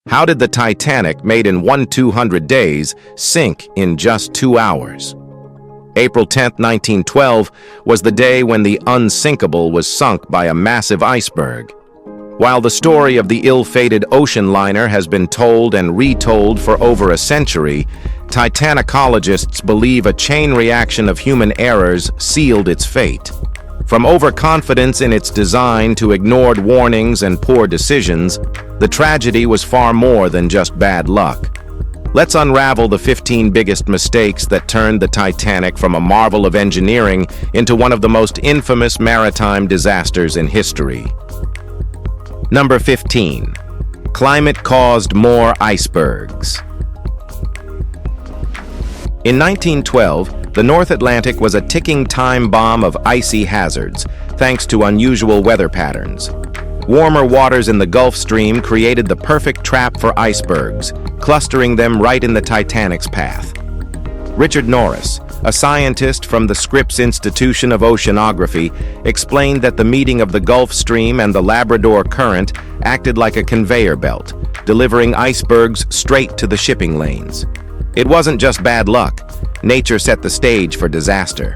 How did the Titanic, made in 1/200 days, sink in just 2 hours? April 10, 1912, was the day when the Unsinkable was sunk by a massive iceberg. While the story of the ill-fated ocean liner has been told and retold for over a century, Titanicologists believe a chain reaction of human errors sealed its fate. From overconfidence in its design to ignored warnings and poor decisions, the tragedy was far more than just bad luck. Let's unravel the 15 biggest mistakes that turned the Titanic from a marvel of engineering into one of the most infamous maritime disasters in history. Number 15. Climate caused more icebergs. In 1912, the North Atlantic was a ticking time bomb of icy hazards, thanks to unusual weather patterns. Warmer waters in the Gulf Stream created the perfect trap for icebergs, clustering them right in the Titanic's path. Richard Norris, a scientist from the Scripps Institution of Oceanography, explained that the meeting of the Gulf Stream and the Labrador Current acted like a conveyor belt, delivering icebergs straight to the shipping lanes. It wasn't just bad luck. Nature set the stage for disaster.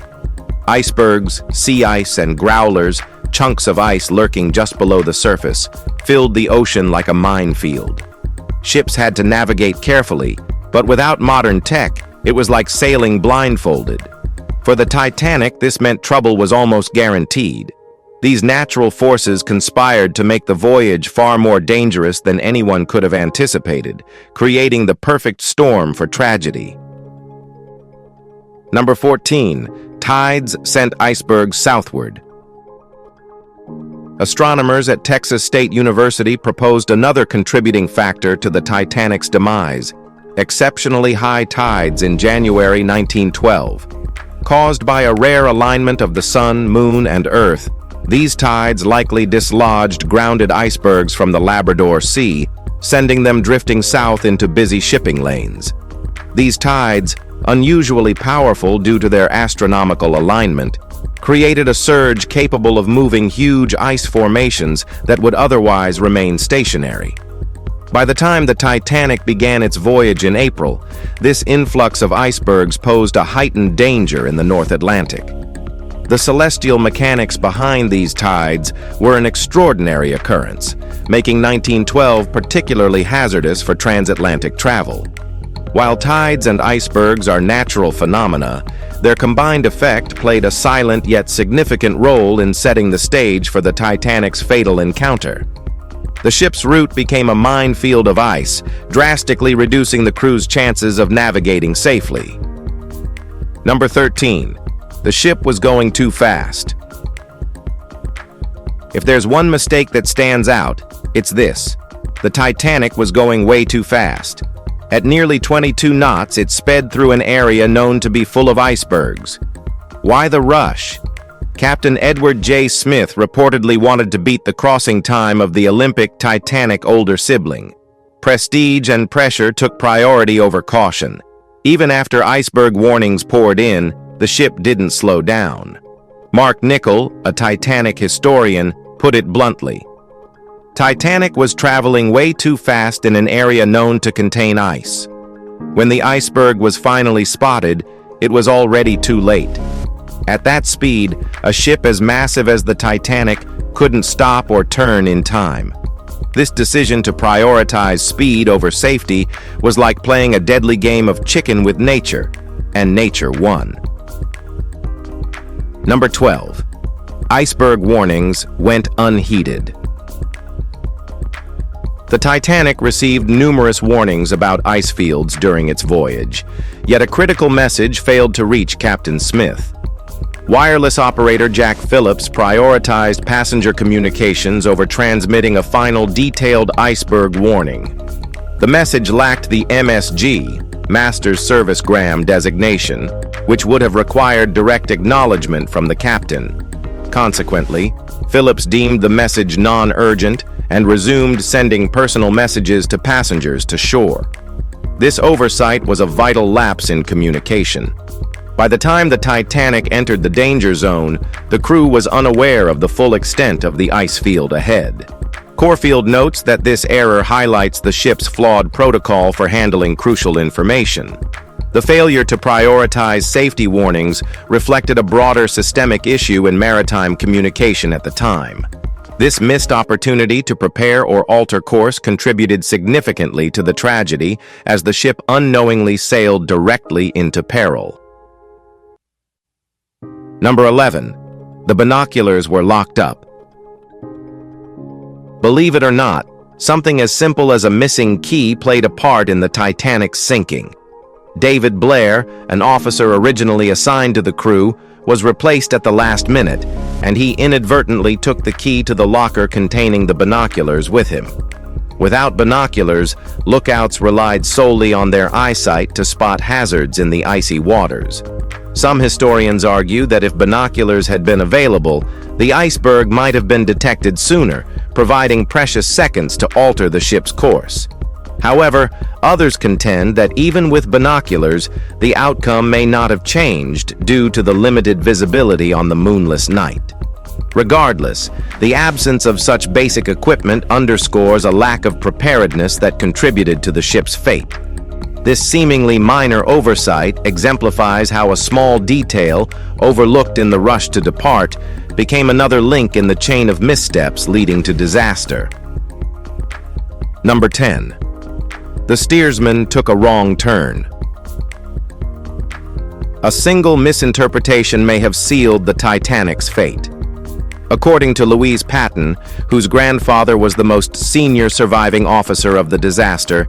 Icebergs, sea ice, and growlers, chunks of ice lurking just below the surface, filled the ocean like a minefield. Ships had to navigate carefully, but without modern tech, it was like sailing blindfolded. For the Titanic, this meant trouble was almost guaranteed. These natural forces conspired to make the voyage far more dangerous than anyone could have anticipated, creating the perfect storm for tragedy. Number 14. Tides sent icebergs southward. Astronomers at Texas State University proposed another contributing factor to the Titanic's demise: exceptionally high tides in January 1912. Caused by a rare alignment of the sun, moon, and earth, these tides likely dislodged grounded icebergs from the Labrador Sea, sending them drifting south into busy shipping lanes. These tides, unusually powerful due to their astronomical alignment, created a surge capable of moving huge ice formations that would otherwise remain stationary. By the time the Titanic began its voyage in April, this influx of icebergs posed a heightened danger in the North Atlantic. The celestial mechanics behind these tides were an extraordinary occurrence, making 1912 particularly hazardous for transatlantic travel. While tides and icebergs are natural phenomena, their combined effect played a silent yet significant role in setting the stage for the Titanic's fatal encounter. The ship's route became a minefield of ice, drastically reducing the crew's chances of navigating safely. Number 13. The ship was going too fast. If there's one mistake that stands out, it's this: the Titanic was going way too fast. At nearly 22 knots, it sped through an area known to be full of icebergs. Why the rush? Captain Edward J. Smith reportedly wanted to beat the crossing time of the Olympic Titanic older sibling. Prestige and pressure took priority over caution. Even after iceberg warnings poured in, the ship didn't slow down. Mark Nichol, a Titanic historian, put it bluntly: Titanic was traveling way too fast in an area known to contain ice. When the iceberg was finally spotted, it was already too late. At that speed, a ship as massive as the Titanic couldn't stop or turn in time. This decision to prioritize speed over safety was like playing a deadly game of chicken with nature, and nature won. Number 12. Iceberg warnings went unheeded. The Titanic received numerous warnings about ice fields during its voyage, yet a critical message failed to reach Captain Smith. Wireless operator Jack Phillips prioritized passenger communications over transmitting a final detailed iceberg warning. The message lacked the MSG, Master's Service Gram designation, which would have required direct acknowledgement from the captain. Consequently, Phillips deemed the message non-urgent and resumed sending personal messages to passengers to shore. This oversight was a vital lapse in communication. By the time the Titanic entered the danger zone, the crew was unaware of the full extent of the ice field ahead. Corfield notes that this error highlights the ship's flawed protocol for handling crucial information. The failure to prioritize safety warnings reflected a broader systemic issue in maritime communication at the time. This missed opportunity to prepare or alter course contributed significantly to the tragedy as the ship unknowingly sailed directly into peril. Number 11. The binoculars were locked up. Believe it or not, something as simple as a missing key played a part in the Titanic's sinking. David Blair, an officer originally assigned to the crew, was replaced at the last minute, and he inadvertently took the key to the locker containing the binoculars with him. Without binoculars, lookouts relied solely on their eyesight to spot hazards in the icy waters. Some historians argue that if binoculars had been available, the iceberg might have been detected sooner, providing precious seconds to alter the ship's course. However, others contend that even with binoculars, the outcome may not have changed due to the limited visibility on the moonless night. Regardless, the absence of such basic equipment underscores a lack of preparedness that contributed to the ship's fate. This seemingly minor oversight exemplifies how a small detail, overlooked in the rush to depart, became another link in the chain of missteps leading to disaster. Number 10. The steersman took a wrong turn. A single misinterpretation may have sealed the Titanic's fate. According to Louise Patton, whose grandfather was the most senior surviving officer of the disaster,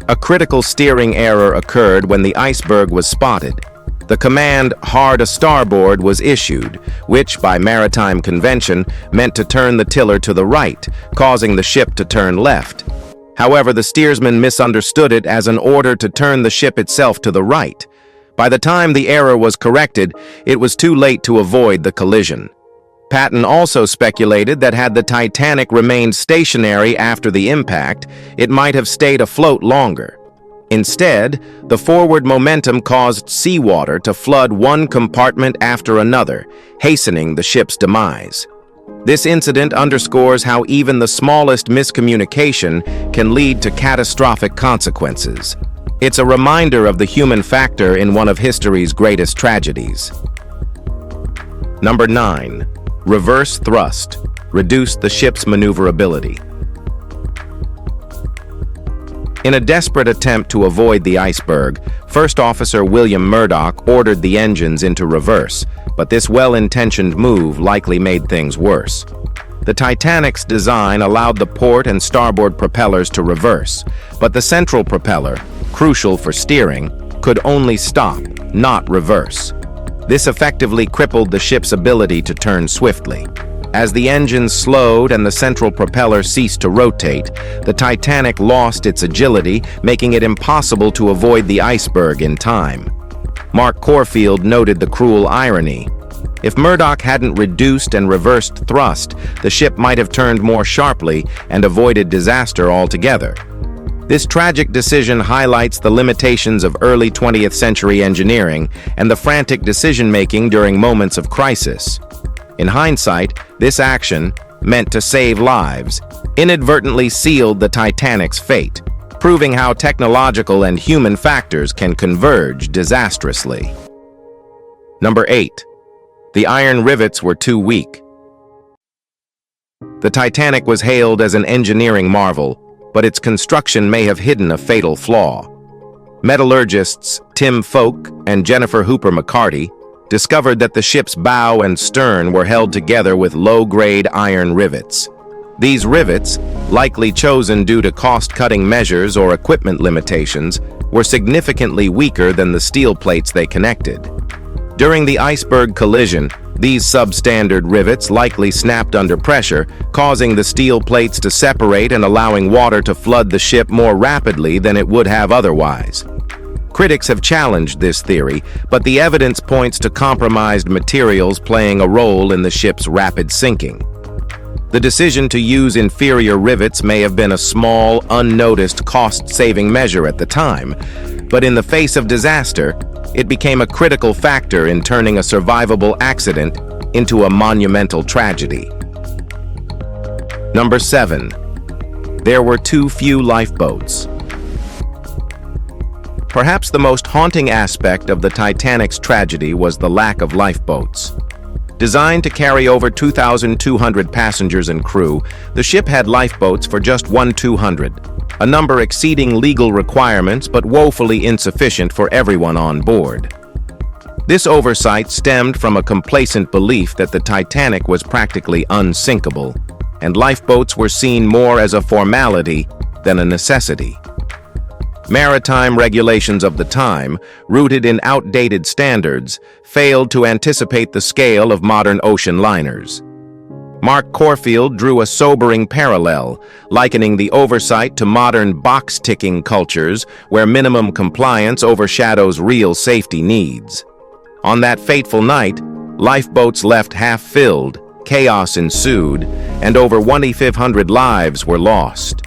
a critical steering error occurred when the iceberg was spotted. The command "hard a starboard" was issued, which, by maritime convention, meant to turn the tiller to the right, causing the ship to turn left. However, the steersman misunderstood it as an order to turn the ship itself to the right. By the time the error was corrected, it was too late to avoid the collision. Patton also speculated that had the Titanic remained stationary after the impact, it might have stayed afloat longer. Instead, the forward momentum caused seawater to flood one compartment after another, hastening the ship's demise. This incident underscores how even the smallest miscommunication can lead to catastrophic consequences. It's a reminder of the human factor in one of history's greatest tragedies. Number 9. Reverse thrust reduced the ship's maneuverability. In a desperate attempt to avoid the iceberg, First Officer William Murdoch ordered the engines into reverse, but this well-intentioned move likely made things worse. The Titanic's design allowed the port and starboard propellers to reverse, but the central propeller, crucial for steering, could only stop, not reverse. This effectively crippled the ship's ability to turn swiftly. As the engines slowed and the central propeller ceased to rotate, the Titanic lost its agility, making it impossible to avoid the iceberg in time. Mark Corfield noted the cruel irony. If Murdoch hadn't reduced and reversed thrust, the ship might have turned more sharply and avoided disaster altogether. This tragic decision highlights the limitations of early 20th century engineering and the frantic decision-making during moments of crisis. In hindsight, this action, meant to save lives, inadvertently sealed the Titanic's fate, proving how technological and human factors can converge disastrously. Number 8. The iron rivets were too weak. The Titanic was hailed as an engineering marvel, but its construction may have hidden a fatal flaw. Metallurgists Tim Folk and Jennifer Hooper McCarty discovered that the ship's bow and stern were held together with low-grade iron rivets. These rivets, likely chosen due to cost-cutting measures or equipment limitations, were significantly weaker than the steel plates they connected. During the iceberg collision, these substandard rivets likely snapped under pressure, causing the steel plates to separate and allowing water to flood the ship more rapidly than it would have otherwise. Critics have challenged this theory, but the evidence points to compromised materials playing a role in the ship's rapid sinking. The decision to use inferior rivets may have been a small, unnoticed cost-saving measure at the time, but in the face of disaster, it became a critical factor in turning a survivable accident into a monumental tragedy. Number 7. There were too few lifeboats. Perhaps the most haunting aspect of the Titanic's tragedy was the lack of lifeboats. Designed to carry over 2,200 passengers and crew, the ship had lifeboats for just 1/200, a number exceeding legal requirements but woefully insufficient for everyone on board. This oversight stemmed from a complacent belief that the Titanic was practically unsinkable, and lifeboats were seen more as a formality than a necessity. Maritime regulations of the time, rooted in outdated standards, failed to anticipate the scale of modern ocean liners. Mark Corfield drew a sobering parallel, likening the oversight to modern box-ticking cultures where minimum compliance overshadows real safety needs. On that fateful night, lifeboats left half-filled, chaos ensued, and over 2,500 lives were lost.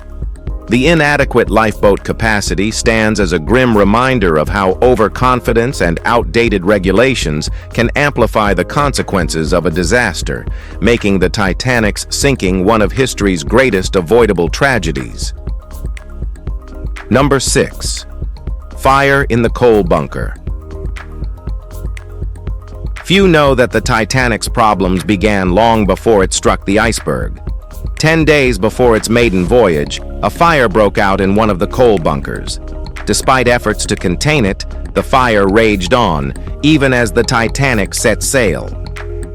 The inadequate lifeboat capacity stands as a grim reminder of how overconfidence and outdated regulations can amplify the consequences of a disaster, making the Titanic's sinking one of history's greatest avoidable tragedies. Number 6. Fire in the coal bunker. Few know that the Titanic's problems began long before it struck the iceberg. 10 days before its maiden voyage, a fire broke out in one of the coal bunkers. Despite efforts to contain it, the fire raged on, even as the Titanic set sail.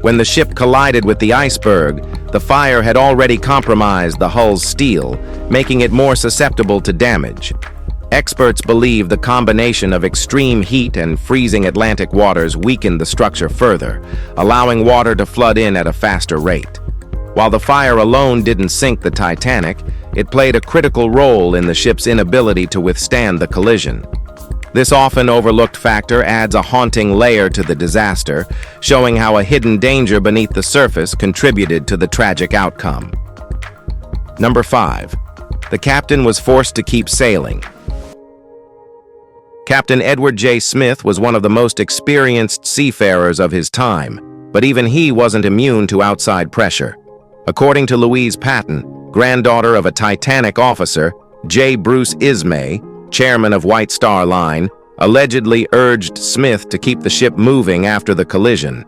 When the ship collided with the iceberg, the fire had already compromised the hull's steel, making it more susceptible to damage. Experts believe the combination of extreme heat and freezing Atlantic waters weakened the structure further, allowing water to flood in at a faster rate. While the fire alone didn't sink the Titanic, it played a critical role in the ship's inability to withstand the collision. This often overlooked factor adds a haunting layer to the disaster, showing how a hidden danger beneath the surface contributed to the tragic outcome. Number 5. The captain was forced to keep sailing. Captain Edward J. Smith was one of the most experienced seafarers of his time, but even he wasn't immune to outside pressure. According to Louise Patton, granddaughter of a Titanic officer, J. Bruce Ismay, chairman of White Star Line, allegedly urged Smith to keep the ship moving after the collision.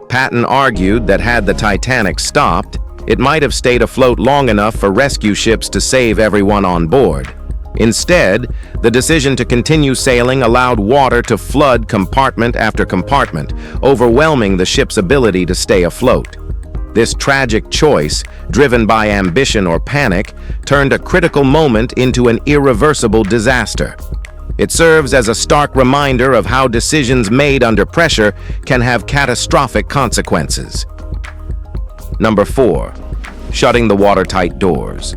Patton argued that had the Titanic stopped, it might have stayed afloat long enough for rescue ships to save everyone on board. Instead, the decision to continue sailing allowed water to flood compartment after compartment, overwhelming the ship's ability to stay afloat. This tragic choice, driven by ambition or panic, turned a critical moment into an irreversible disaster. It serves as a stark reminder of how decisions made under pressure can have catastrophic consequences. Number 4. Shutting the watertight doors.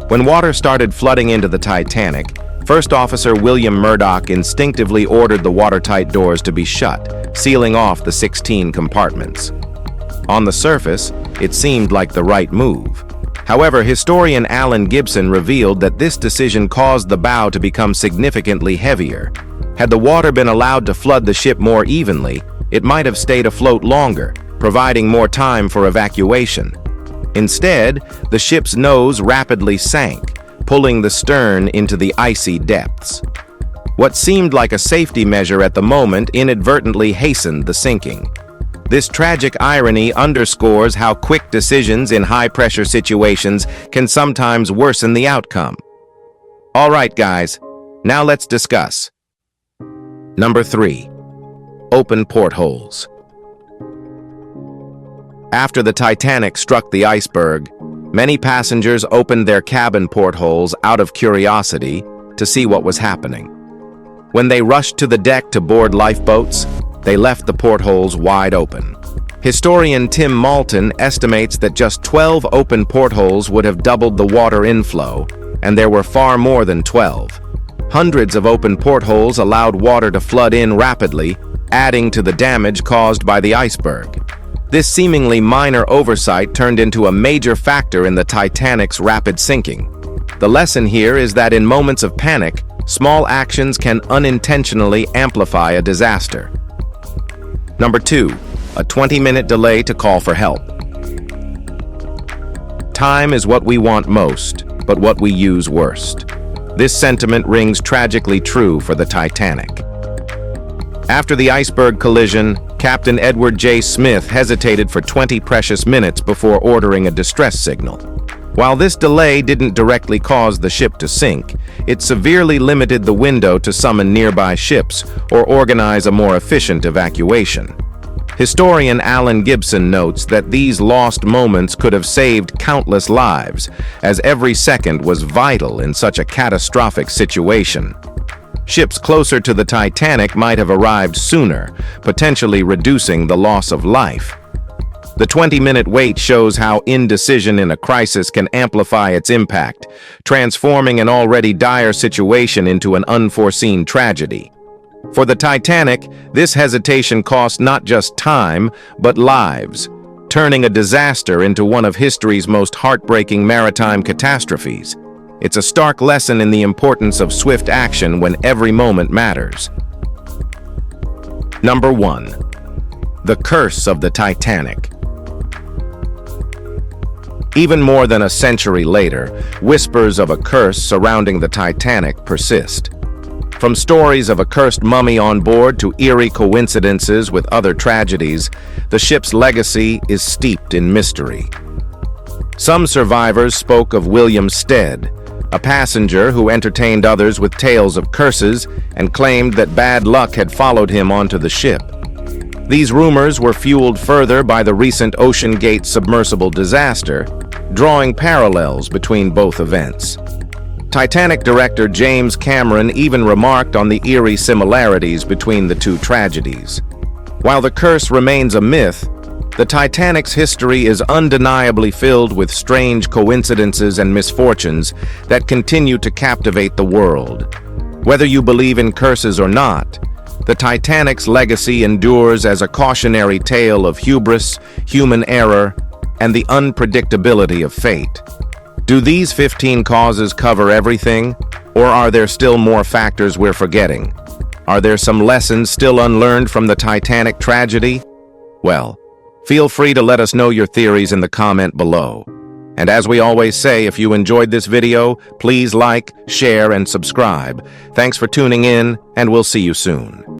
When water started flooding into the Titanic, First Officer William Murdoch instinctively ordered the watertight doors to be shut, sealing off the 16 compartments. On the surface, it seemed like the right move. However, historian Alan Gibson revealed that this decision caused the bow to become significantly heavier. Had the water been allowed to flood the ship more evenly, it might have stayed afloat longer, providing more time for evacuation. Instead, the ship's nose rapidly sank, pulling the stern into the icy depths. What seemed like a safety measure at the moment inadvertently hastened the sinking. This tragic irony underscores how quick decisions in high-pressure situations can sometimes worsen the outcome. All right, guys, now let's discuss. Number 3. Open portholes. After the Titanic struck the iceberg, many passengers opened their cabin portholes out of curiosity to see what was happening. When they rushed to the deck to board lifeboats, they left the portholes wide open. Historian Tim Malton estimates that just 12 open portholes would have doubled the water inflow, and there were far more than 12. Hundreds of open portholes allowed water to flood in rapidly, adding to the damage caused by the iceberg. This seemingly minor oversight turned into a major factor in the Titanic's rapid sinking. The lesson here is that in moments of panic, small actions can unintentionally amplify a disaster. Number 2. A 20-minute delay to call for help. Time is what we want most, but what we use worst. This sentiment rings tragically true for the Titanic. After the iceberg collision, Captain Edward J. Smith hesitated for 20 precious minutes before ordering a distress signal. While this delay didn't directly cause the ship to sink, it severely limited the window to summon nearby ships or organize a more efficient evacuation. Historian Alan Gibson notes that these lost moments could have saved countless lives, as every second was vital in such a catastrophic situation. Ships closer to the Titanic might have arrived sooner, potentially reducing the loss of life. The 20-minute wait shows how indecision in a crisis can amplify its impact, transforming an already dire situation into an unforeseen tragedy. For the Titanic, this hesitation cost not just time, but lives, turning a disaster into one of history's most heartbreaking maritime catastrophes. It's a stark lesson in the importance of swift action when every moment matters. Number 1. The Curse of the Titanic. Even more than a century later, whispers of a curse surrounding the Titanic persist. From stories of a cursed mummy on board to eerie coincidences with other tragedies, the ship's legacy is steeped in mystery. Some survivors spoke of William Stead, a passenger who entertained others with tales of curses and claimed that bad luck had followed him onto the ship. These rumors were fueled further by the recent Ocean Gate submersible disaster, drawing parallels between both events. Titanic director James Cameron even remarked on the eerie similarities between the two tragedies. While the curse remains a myth, the Titanic's history is undeniably filled with strange coincidences and misfortunes that continue to captivate the world. Whether you believe in curses or not, the Titanic's legacy endures as a cautionary tale of hubris, human error, and the unpredictability of fate. Do these 15 causes cover everything, or are there still more factors we're forgetting? Are there some lessons still unlearned from the Titanic tragedy? Well, feel free to let us know your theories in the comment below. And as we always say, if you enjoyed this video, please like, share, and subscribe. Thanks for tuning in, and we'll see you soon.